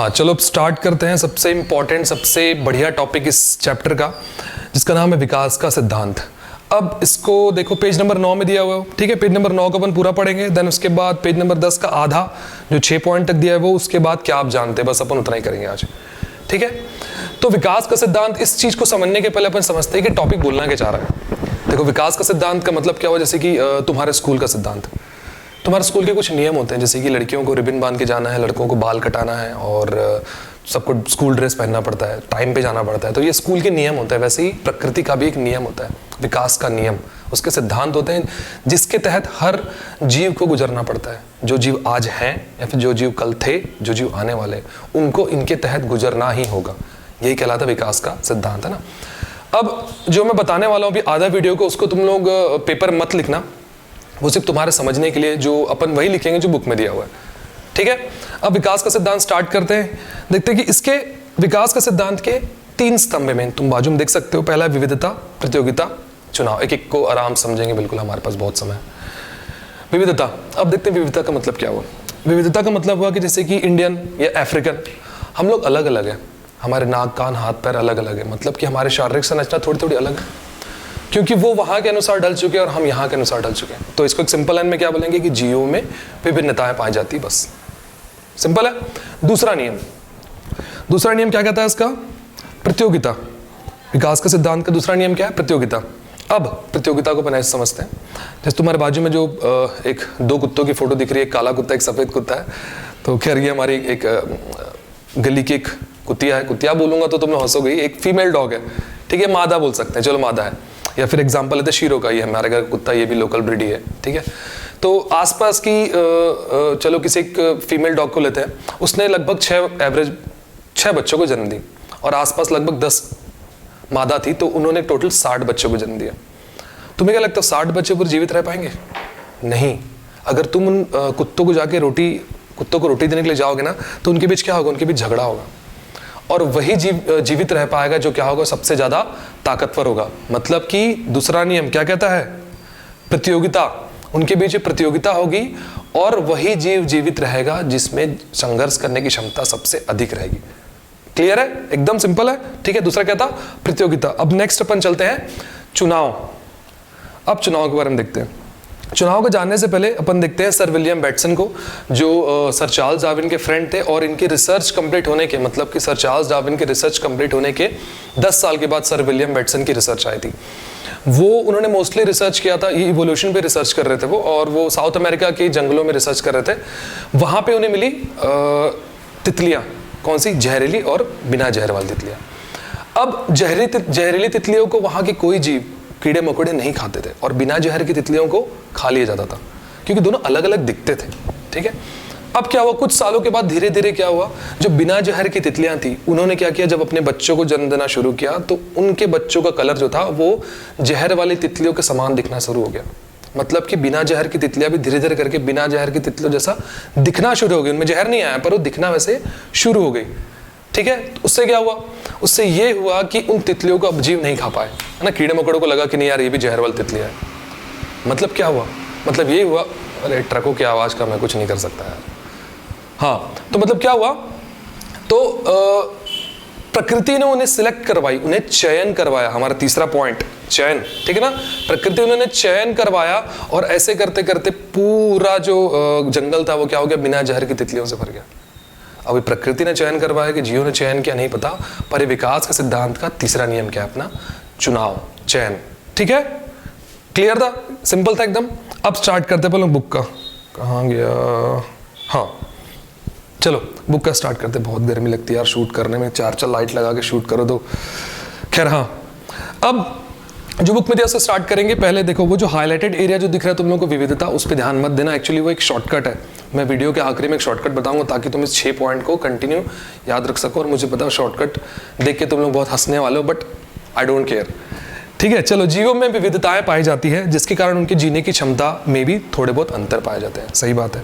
हाँ चलो अब स्टार्ट करते हैं सबसे इम्पॉर्टेंट, सबसे बढ़िया टॉपिक इस चैप्टर का, जिसका नाम है विकास का सिद्धांत। अब इसको देखो पेज नंबर 9 में दिया हुआ है, ठीक है। पेज नंबर 9 को अपन पूरा पढ़ेंगे, देन उसके बाद पेज नंबर 10 का आधा जो 6 पॉइंट तक दिया है वो, उसके बाद क्या आप जानते हैं, बस अपन उतना ही करेंगे आज, ठीक है। तो विकास का सिद्धांत, इस चीज को समझने के पहले अपन समझते हैं कि टॉपिक बोलना क्या चाह रहा है। देखो विकास का सिद्धांत का मतलब क्या हुआ, जैसे कि तुम्हारे स्कूल का सिद्धांत, तुम्हारे स्कूल के कुछ नियम होते हैं, जैसे कि लड़कियों को रिबन बांध के जाना है, लड़कों को बाल कटाना है और सबको स्कूल ड्रेस पहनना पड़ता है, टाइम पे जाना पड़ता है। तो ये स्कूल के नियम होते हैं, वैसे ही प्रकृति का भी एक नियम होता है, विकास का नियम, उसके सिद्धांत होते हैं जिसके तहत हर जीव को गुजरना पड़ता है। जो जीव आज हैं या फिर जो जीव कल थे, जो जीव आने वाले, उनको इनके तहत गुजरना ही होगा। यही कहलाता है विकास का सिद्धांत, है ना। अब जो मैं बताने वाला हूँ अभी आधा वीडियो को, उसको तुम लोग पेपर मत लिखना, वो सिर्फ तुम्हारे समझने के लिए, जो अपन वही लिखेंगे जो बुक में दिया हुआ है, ठीक है। अब विकास का सिद्धांत स्टार्ट करते हैं। देखते हैं कि इसके विकास का सिद्धांत के 3 स्तंभ में तुम बाजू में देख सकते हो। पहला विविधता, प्रतियोगिता, चुनाव। एक एक को आराम समझेंगे, बिल्कुल हमारे पास बहुत समय है। विविधता, अब देखते हैं विविधता का मतलब क्या हुआ। विविधता का मतलब हुआ कि जैसे कि इंडियन या अफ्रीकन, हम लोग अलग अलग हैं, हमारे नाक कान हाथ पैर अलग अलग है, मतलब कि हमारे शारीरिक संरचना थोड़ी थोड़ी अलग है, क्योंकि वो वहां के अनुसार ढल चुके हैं और हम यहाँ के अनुसार ढल चुके हैं। तो इसको एक सिंपल लाइन में क्या बोलेंगे कि जीवों में विभिन्नताएं पाई जाती, बस सिंपल है। दूसरा नियम क्या कहता है इसका, प्रतियोगिता। विकास का सिद्धांत का दूसरा नियम क्या है, प्रतियोगिता। अब प्रतियोगिता को अपन ऐसे समझते हैं, जैसे तुम्हारे बाजू में जो एक 2 कुत्तों की फोटो दिख रही है, एक काला कुत्ता एक सफेद कुत्ता है। तो खैर ये हमारी एक गली की एक कुतिया है, कुतिया बोलूंगा तो तुम हंसोगे, एक फीमेल डॉग है, ठीक है, मादा बोल सकते हैं, चलो मादा है। या फिर एग्जाम्पल लेते शीरो का, ये हमारे घर कुत्ता, ये भी लोकल ब्रीड ही है, ठीक है। तो आसपास की चलो किसी एक फीमेल डॉग को लेते हैं, उसने लगभग 6 बच्चों को जन्म दी और आसपास लगभग 10 मादा थी, तो उन्होंने टोटल 60 बच्चों को जन्म दिया। तुम्हें क्या लगता है 60 बच्चे पूरे जीवित रह पाएंगे? नहीं। अगर तुम उन कुत्तों को जाके कुत्तों को रोटी देने के लिए जाओगे ना, तो उनके बीच क्या होगा, उनके बीच झगड़ा होगा और वही जीवित रह पाएगा जो क्या होगा, सबसे ज्यादा ताकतवर होगा। मतलब कि दूसरा नियम क्या कहता है, प्रतियोगिता। उनके बीच प्रतियोगिता होगी और वही जीव जीवित रहेगा जिसमें संघर्ष करने की क्षमता सबसे अधिक रहेगी। क्लियर है, एकदम सिंपल है, ठीक है। दूसरा क्या था, प्रतियोगिता। अब नेक्स्ट अपन चलते हैं चुनाव। अब चुनाव के बारे में देखते हैं। चुनाव को जानने से पहले अपन देखते हैं सर विलियम बैटसन को, जो सर चार्ल्स डार्विन के फ्रेंड थे और इनकी रिसर्च कंप्लीट होने के, मतलब कि सर चार्ल्स डार्विन की रिसर्च कंप्लीट होने के 10 साल के बाद सर विलियम बैटसन की रिसर्च आई थी। वो उन्होंने मोस्टली रिसर्च किया था, ये इवोल्यूशन पे रिसर्च कर रहे थे वो, और वो साउथ अमेरिका के जंगलों में रिसर्च कर रहे थे। वहाँ पे उन्हें मिली तितलियाँ, कौन सी, जहरीली और बिना जहर वाली तितलियाँ। अब जहरीली तितलियों को वहाँ की कोई जीव, कीड़े मकोड़े नहीं खाते थे और बिना जहर की तितलियों को खा लिया जाता था, क्योंकि दोनों अलग अलग दिखते थे, ठीक है। अब क्या हुआ, कुछ सालों के बाद धीरे धीरे क्या हुआ, जो बिना जहर की तितलियां थी उन्होंने क्या किया, जब अपने बच्चों को जन्म देना शुरू किया तो उनके बच्चों का कलर जो था वो जहर वाली तितलियों के समान दिखना शुरू हो गया। मतलब कि बिना जहर की तितलियां भी धीरे धीरे करके बिना जहर की तितलियों जैसा दिखना शुरू हो गई। उनमें जहर नहीं आया पर वो दिखना वैसे शुरू हो गई, ठीक है। तो उससे क्या हुआ, उससे ये हुआ कि उन तितलियों को अब जीव नहीं खा पाए, है ना। कीड़े मकोड़ों को लगा कि नहीं यार ये भी जहर वाली तितलियां है। मतलब क्या हुआ, मतलब ये हुआ, अरे ट्रकों की आवाज का मैं कुछ नहीं कर सकता यार। हाँ, तो मतलब क्या हुआ, तो प्रकृति ने उन्हें सिलेक्ट करवाई, उन्हें चयन करवाया। हमारा तीसरा पॉइंट, चयन, ठीक है ना। प्रकृति उन्होंने चयन करवाया और ऐसे करते करते पूरा जो जंगल था वो क्या हो गया, बिना जहर की तितलियों से भर गया। अभी प्रकृति ने चयन करवाया कि जीवों ने चयन किया नहीं पता, पर विकास के सिद्धांत का तीसरा नियम क्या है अपना, चुनाव, चयन, ठीक है। क्लियर था, सिंपल था एकदम। अब स्टार्ट करते पहले बुक का, कहाँ गया, हाँ चलो बुक का स्टार्ट करते। बहुत गर्मी लगती है यार शूट करने में, 4 लाइट लगा के शूट करो तो खैर। हाँ, अब जो बुक में दिया उससे स्टार्ट करेंगे। पहले देखो वो जो हाईलाइटेड एरिया जो दिख रहा है तुम लोगों को विविधता, उस पर ध्यान मत देना, एक्चुअली वो एक शॉर्टकट है। मैं वीडियो के आखिरी में एक शॉर्टकट बताऊंगा ताकि तुम इस 6 पॉइंट को कंटिन्यू याद रख सको। और मुझे पता है शॉर्टकट देख के तुम लोग बहुत हंसने वाले हो, बट आई डोंट केयर, ठीक है। चलो, जीवों में विविधताएं पाई जाती है जिसके कारण उनके जीने की क्षमता में भी थोड़े बहुत अंतर पाए जाते हैं, सही बात है।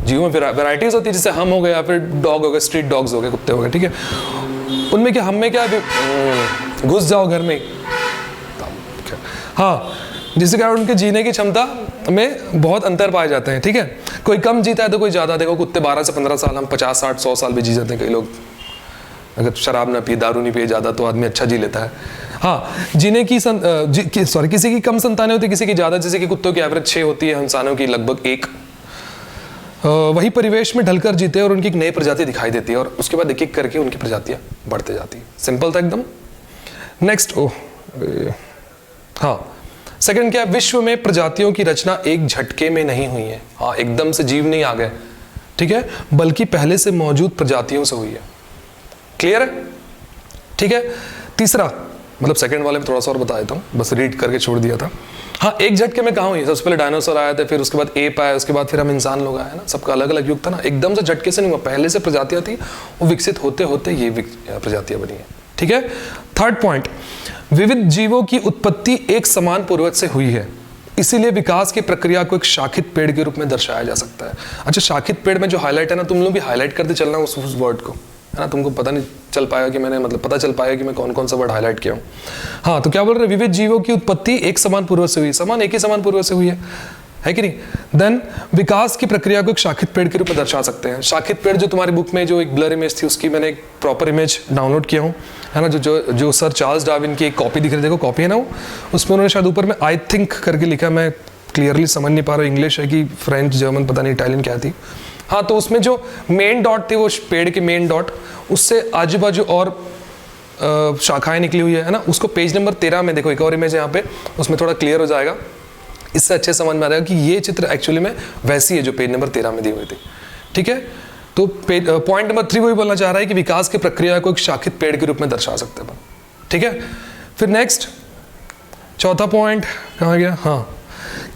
जीवों में वैरायटीज होती है, जैसे हम हो गए या फिर डॉग हो गए, स्ट्रीट डॉग्स हो गए, कुत्ते हो गए, ठीक है। उनमें क्या, हम में क्या, घुस जाओ घर में, हाँ, जिसके कारण उनके जीने की क्षमता में बहुत अंतर पाए जाते हैं, ठीक है। कोई कम जीता है तो कोई ज़्यादा। देखो कुत्ते 12 से 15 साल, हम 50 60 100 साल भी जी जाते हैं कई लोग। अगर शराब ना पिए, दारू नहीं पिए ज़्यादा, तो आदमी अच्छा जी लेता है। हाँ, जीने की किसी की कम संतानें होती है, किसी की ज़्यादा। जैसे कि कुत्तों की एवरेज 6 होती है, इंसानों की लगभग 1। वही परिवेश में ढलकर जीते हैं और उनकी एक नई प्रजाति दिखाई देती है, और उसके बाद एक एक करके उनकी प्रजातियाँ बढ़ते जाती है। सिंपल था एकदम। नेक्स्ट, हाँ, सेकंड क्या है, विश्व में प्रजातियों की रचना एक झटके में नहीं हुई है। हाँ, एकदम से जीव नहीं आ गए, ठीक है, बल्कि पहले से मौजूद प्रजातियों से हुई है। क्लियर है? ठीक है। तीसरा, मतलब सेकंड वाले में थोड़ा सा और बता देता हूँ, बस रीड करके छोड़ दिया था। हाँ, एक झटके में कहाँ हुई? सबसे पहले डायनासोर आया था, फिर उसके बाद एप आया, उसके बाद फिर हम इंसान लोग आए ना। सबका अलग अलग युग था ना, एकदम से झटके से नहीं हुआ। पहले से प्रजातियां थी, वो विकसित होते होते ये प्रजातियां बनी है। ठीक है। थर्ड पॉइंट, विविध जीवों की उत्पत्ति एक समान पूर्वज से हुई है, इसीलिए विकास की प्रक्रिया को एक शाखित पेड़ के रूप में दर्शाया जा सकता है। अच्छा, शाखित पेड़ में जो हाईलाइट है ना, तुम लोग भी हाईलाइट करते चलना उस वर्ड को, है ना। तुमको पता नहीं चल पाएगा कि मैंने, मतलब पता चल पाएगा कि मैं कौन कौन सा वर्ड हाईलाइट किया हूँ। हाँ, तो क्या बोल रहे हैं, विविध जीवों की उत्पत्ति एक समान पूर्वज से हुई। समान, एक ही समान पूर्वज से हुई है कि नहीं। देन विकास की प्रक्रिया को एक शाखित पेड़ के रूप में दर्शा सकते हैं। शाखित पेड़ जो तुम्हारी बुक में जो एक ब्लर इमेज थी, उसकी मैंने एक प्रॉपर इमेज डाउनलोड किया हूँ, है ना। जो सर चार्ल्स डार्विन की एक कॉपी दिख रही है, देखो कॉपी है ना वो, उसमें उन्होंने शायद ऊपर में आई थिंक करके लिखा, मैं क्लियरली समझ नहीं पा रहा हूँ, इंग्लिश है कि फ्रेंच, जर्मन, पता नहीं, इटालियन क्या थी। हाँ, तो उसमें जो मेन डॉट थी, वो पेड़ के मेन डॉट, उससे आजू बाजू और शाखाएं निकली हुई है ना। उसको पेज नंबर 13 में देखो, एक और इमेज है यहाँ पे, उसमें थोड़ा क्लियर हो जाएगा, इससे अच्छे समझ में आ जाएगा कि ये चित्र एक्चुअली में वैसी है जो पेज नंबर 13 में दी हुई थी। ठीक है। तो पॉइंट नंबर 3 वही बोलना चाह रहा है कि विकास की प्रक्रिया को एक शाखित पेड़ के रूप में दर्शा सकते हैं। ठीक है। फिर नेक्स्ट, चौथा पॉइंट कहाँ गया? हाँ,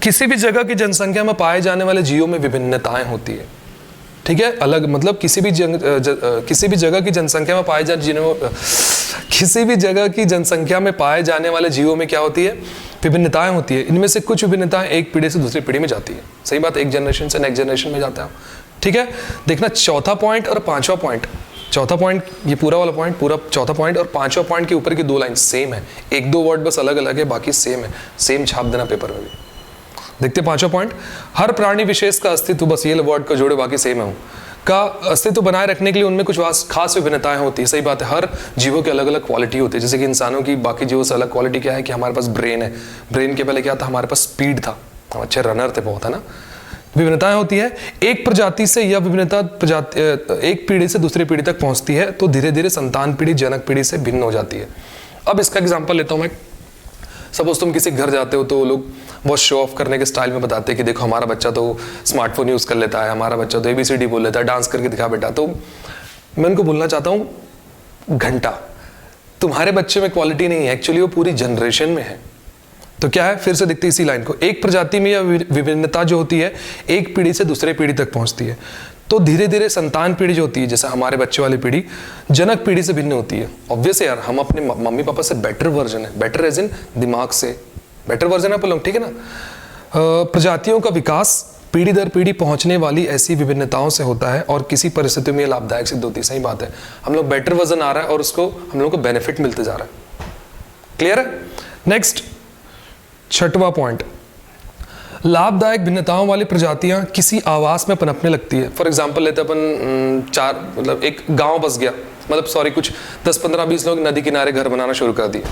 किसी भी जगह की जनसंख्या में पाए जाने वाले जीवों में विभिन्नताएं होती है। ठीक है, अलग, मतलब किसी भी जगह की जनसंख्या में पाए जाने वाले जीवों में क्या होती है? विभिन्नताएं होती है। इनमें से कुछ विभिन्नताएं एक पीढ़ी से दूसरी पीढ़ी में जाती है। सही बात, एक जनरेशन से नेक्स्ट जनरेशन में जाता है। ठीक है। देखना, चौथा पॉइंट और पांचवा पॉइंट, चौथा पॉइंट, ये पूरा वाला पॉइंट, पूरा चौथा पॉइंट और पांचवा पॉइंट के ऊपर की 2 लाइन सेम है, 1-2 वर्ड बस अलग अलग है, बाकी सेम है। सेम छाप देना पेपर में भी। देखते हैं पांचवा पॉइंट, हर प्राणी विशेष का अस्तित्व, बस ये वर्ड को जोड़े, बाकी सेम है, का अस्तित्व बनाए रखने के लिए उनमें कुछ खास विभिन्नताएं होती है। सही बात है, हर जीवों की अलग अलग क्वालिटी होती है। जैसे कि इंसानों की बाकी जीवों से अलग क्वालिटी क्या है कि हमारे पास ब्रेन है, ब्रेन के पहले क्या था, हमारे पास स्पीड था, हम अच्छे रनर थे बहुत, है ना। विभिन्नताएं होती है, एक प्रजाति से यह विभिन्नता एक पीढ़ी से दूसरी पीढ़ी तक पहुंचती है, तो धीरे धीरे संतान पीढ़ी जनक पीढ़ी से भिन्न हो जाती है। अब इसका एग्जाम्पल लेता हूं मैं। सपोज तुम किसी घर जाते हो तो लोग बहुत शो ऑफ करने के स्टाइल में बताते हैं कि देखो हमारा बच्चा तो स्मार्टफोन यूज़ कर लेता है, हमारा बच्चा तो ABCD बोल लेता है, डांस करके दिखा बेटा। तो मैं उनको बोलना चाहता हूँ, घंटा, तुम्हारे बच्चे में क्वालिटी नहीं है, एक्चुअली वो पूरी जनरेशन में है। तो क्या है, फिर से देखते इसी लाइन को, एक प्रजाति में यह विभिन्नता जो होती है एक पीढ़ी से दूसरे पीढ़ी तक पहुंचती है, तो धीरे धीरे संतान पीढ़ी जो होती है, जैसे हमारे बच्चे वाली पीढ़ी, जनक पीढ़ी से भिन्न होती है। ऑब्वियस यार, हम अपने मम्मी पापा से बेटर वर्जन है, बेटर एज इन दिमाग से बेटर वर्जन है लोग, ठीक है ना। प्रजातियों का विकास पीढ़ी दर पीढ़ी पहुंचने वाली ऐसी विभिन्नताओं से होता है और किसी परिस्थिति में लाभदायक सिद्ध होती है। सही बात है, हम लोग बेटर वर्जन आ रहा है और उसको हम लोगों को बेनिफिट मिलते जा रहा है। क्लियर है। नेक्स्ट, छठवां पॉइंट, लाभदायक भिन्नताओं वाली प्रजातियां किसी आवास में पनपने लगती है। फॉर एग्जाम्पल लेते अपन मतलब एक गांव बस गया, मतलब सॉरी कुछ 10-15-20 लोग नदी किनारे घर बनाना शुरू कर दिए।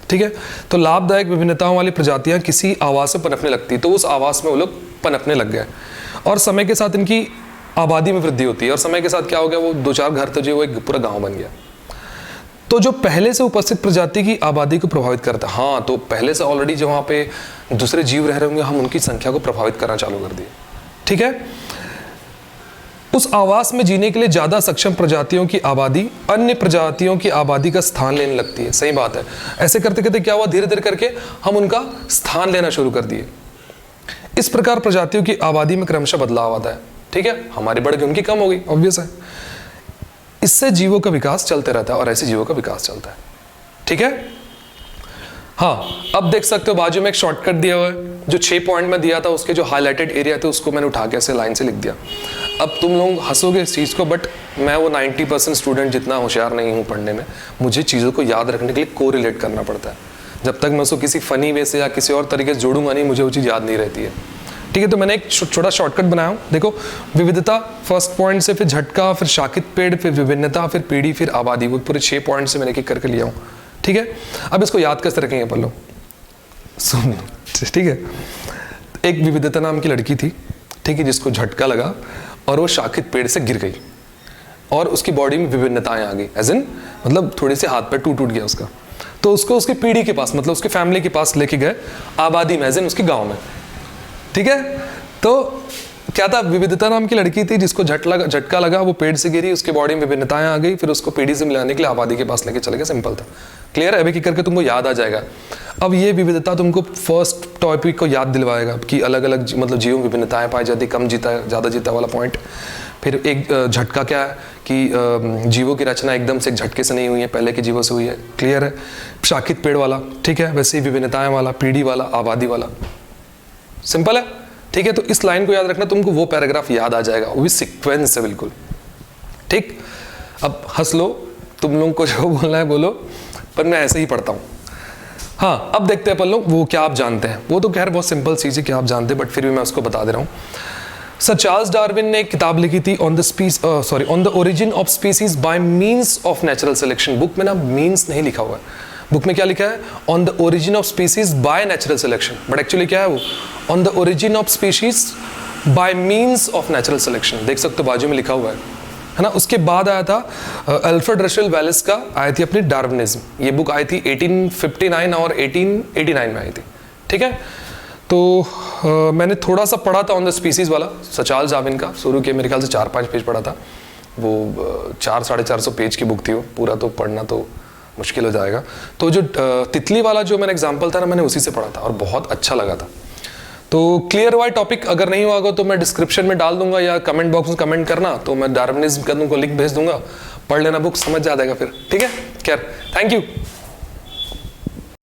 ठीक है, तो लाभदायक विभिन्नताओं वाली प्रजातियां किसी आवास में पनपने लगती है, तो उस आवास में वो लोग पनपने लग गए और समय के साथ इनकी आबादी में वृद्धि होती है और समय के साथ क्या हो गया, वो 2-4 घर तो जो वो एक पूरा गाँव बन गया। तो जो पहले से उपस्थित प्रजाति की आबादी को प्रभावित करता है, हाँ, तो पहले से ऑलरेडी जो वहाँ पे दूसरे जीव रह रहे होंगे, हम उनकी संख्या को प्रभावित करना चालू कर दिए। ठीक है, उस आवास में जीने के लिए ज्यादा सक्षम प्रजातियों की आबादी अन्य प्रजातियों की आबादी का स्थान लेने लगती है। सही बात है, ऐसे करते करते क्या हुआ, धीरे धीरे करके हम उनका स्थान लेना शुरू कर दिए। इस प्रकार प्रजातियों की आबादी में क्रमशः बदलाव आता है। ठीक है, हमारी बढ़ गई, उनकी कम हो गई, ऑब्वियस है। इससे जीवों का विकास चलते रहता है और ऐसे जीवों का विकास चलता है। ठीक है। हाँ, अब देख सकते हो बाजू में एक शॉर्टकट दिया हुआ है, जो 6 पॉइंट में दिया था उसके जो हाईलाइटेड एरिया थे उसको मैंने उठा के ऐसे लाइन से लिख दिया। अब तुम लोग हंसोगे इस चीज़ को, बट मैं वो 90% स्टूडेंट जितना होशियार नहीं हूँ पढ़ने में। मुझे चीज़ों को याद रखने के लिए कोरिलेट करना पड़ता है। जब तक मैं उसको किसी फनी वे से या किसी और तरीके से जोड़ूंगा नहीं, मुझे वो चीज़ याद नहीं रहती है। ठीक है, तो मैंने एक छोटा शॉर्टकट बनाया हूँ। देखो, विविधता फर्स्ट पॉइंट से, फिर झटका, फिर शाकित पेड़, फिर विभिन्नता, फिर पीढ़ी, फिर आबादी, वो पूरे 6 पॉइंट से मैंने एक करके लिया हूँ। ठीक है, अब इसको याद कैसे रखेंगे पल्लो, सुन। ठीक है, एक विविधता नाम की लड़की थी, ठीक है, जिसको झटका लगा और वो शाकित पेड़ से गिर गई और उसकी बॉडी में विभिन्नताएं आ गई, एज इन मतलब थोड़े से हाथ पैर टूट गया उसका। तो उसको उसकी पीढ़ी के पास, मतलब उसके फैमिली के पास लेके गए, आबादी में, एज इन उसके गांव में। ठीक है, तो क्या था, विविधता नाम की लड़की थी जिसको झटका लगा, वो पेड़ से गिरी, उसके बॉडी में विभिन्नताएं आ गई, फिर उसको पीढ़ी से मिलाने के लिए आबादी के पास लेके चले गए। सिंपल था, क्लियर है? अभी करके तुमको याद आ जाएगा। अब ये विविधता तुमको फर्स्ट टॉपिक को याद दिलवाएगा कि अलग अलग मतलब जीवों में विभिन्नताएं पाई जाती, कम जीता ज़्यादा जीता वाला पॉइंट। फिर एक झटका क्या है कि जीवों की रचना एकदम से एक झटके से नहीं हुई है, पहले के जीवों से हुई है, क्लियर है? शाकित पेड़ वाला, ठीक है, वैसे ही विभिन्नताएं वाला, पीढ़ी वाला, आबादी वाला, सिंपल है। ठीक है, तो इस लाइन को याद रखना, तुमको वो पैराग्राफ याद आ जाएगा, वो भी सीक्वेंस है बिल्कुल। ठीक, अब हंस लो, तुम लोगों को जो बोलना है बोलो, पर मैं ऐसे ही पढ़ता हूँ। हाँ, अब देखते हैं अपन लोग वो क्या आप जानते हैं। वो तो खैर बहुत सिंपल चीज़ है कि आप जानते हैं, बट फिर भी मैं उसको बता दे रहा हूँ। सर चार्ल्स डार्विन ने एक किताब लिखी थी on the origin of species bye means of natural selection. Book में ना मीन्स नहीं लिखा हुआ है, बुक में क्या लिखा है, on the origin of species by natural selection, but actually क्या है वो, on the origin of species bye means of natural selection. देख सकते हो बाजू में लिखा हुआ है ना। उसके बाद आया था अल्फ्रेड रसेल वेलेस का, आई थी अपनी डार्विनिज्म। ये बुक आई थी 1859 और 1889 में आई थी। ठीक है, तो मैंने थोड़ा सा पढ़ा था ऑन द स्पीसीज वाला, सर चार्ल्स डार्विन का, शुरू के मेरे ख्याल से 4-5 पेज पढ़ा था। वो 400-450 पेज की बुक थी, वो पूरा तो पढ़ना तो मुश्किल हो जाएगा। तो जो तितली वाला जो मैंने एग्जाम्पल था ना, मैंने उसी से पढ़ा था और बहुत अच्छा लगा था। तो क्लियर हुआ टॉपिक? अगर नहीं हुआ तो मैं डिस्क्रिप्शन में डाल दूंगा या कमेंट बॉक्स में कमेंट करना, तो मैं डार्विनिज्म का तुमको लिंक भेज दूंगा, पढ़ लेना बुक, समझ जा जाएगा फिर। ठीक है, खैर, थैंक यू।